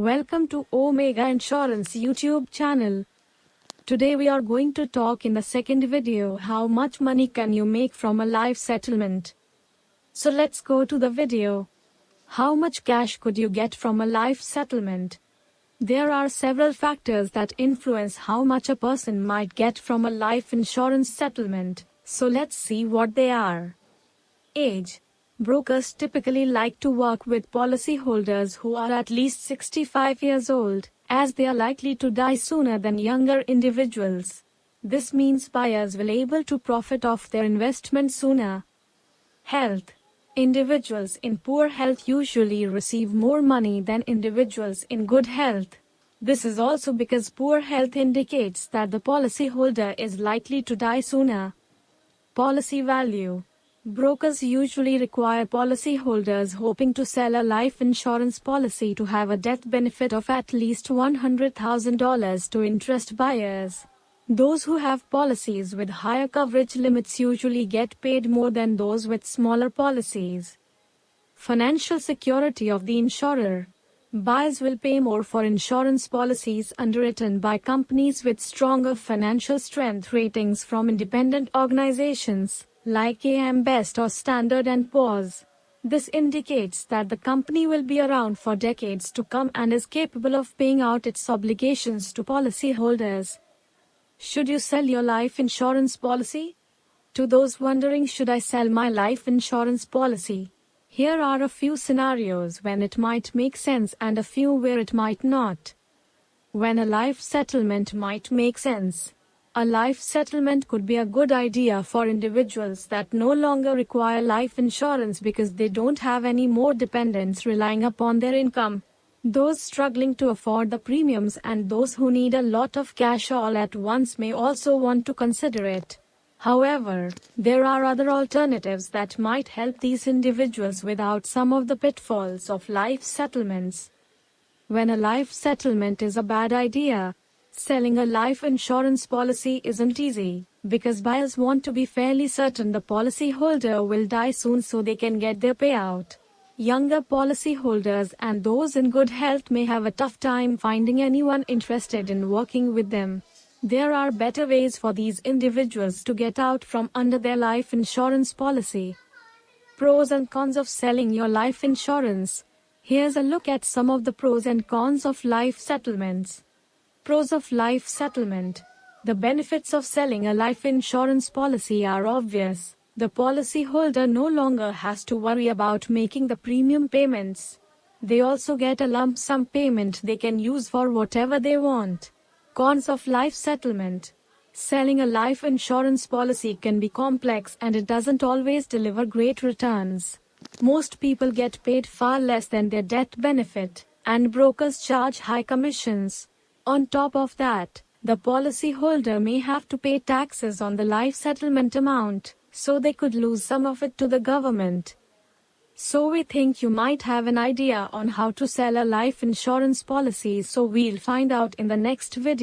Welcome to Omega Insurance YouTube channel. Today we are going to talk in the second video how much money can you make from a life settlement. So let's go to the video. How much cash could you get from a life settlement? There are several factors that influence how much a person might get from a life insurance settlement. So let's see what they are. Age. Brokers typically like to work with policyholders who are at least 65 years old, as they are likely to die sooner than younger individuals. This means buyers will be able to profit off their investment sooner. Health. Individuals in poor health usually receive more money than individuals in good health. This is also because poor health indicates that the policyholder is likely to die sooner. Policy value. Brokers usually require policyholders hoping to sell a life insurance policy to have a death benefit of at least $100,000 to interest buyers. Those who have policies with higher coverage limits usually get paid more than those with smaller policies. Financial security of the insurer. Buyers will pay more for insurance policies underwritten by companies with stronger financial strength ratings from independent organizations like AM Best or Standard & Poor's. This indicates that the company will be around for decades to come and is capable of paying out its obligations to policyholders. Should you sell your life insurance policy? To those wondering, should I sell my life insurance policy? Here are a few scenarios when it might make sense and a few where it might not. When a life settlement might make sense. A life settlement could be a good idea for individuals that no longer require life insurance because they don't have any more dependents relying upon their income. Those struggling to afford the premiums and those who need a lot of cash all at once may also want to consider it. However, there are other alternatives that might help these individuals without some of the pitfalls of life settlements. When a life settlement is a bad idea, selling a life insurance policy isn't easy, because buyers want to be fairly certain the policyholder will die soon so they can get their payout. Younger policyholders and those in good health may have a tough time finding anyone interested in working with them. There are better ways for these individuals to get out from under their life insurance policy. Pros and cons of selling your life insurance. Here's a look at some of the pros and cons of life settlements. Pros of life settlement. The benefits of selling a life insurance policy are obvious. The policyholder no longer has to worry about making the premium payments. They also get a lump sum payment they can use for whatever they want. Cons of life settlement. Selling a life insurance policy can be complex and it doesn't always deliver great returns. Most people get paid far less than their death benefit, and brokers charge high commissions. On top of that, the policyholder may have to pay taxes on the life settlement amount, so they could lose some of it to the government. So we think you might have an idea on how to sell a life insurance policy, so we'll find out in the next video.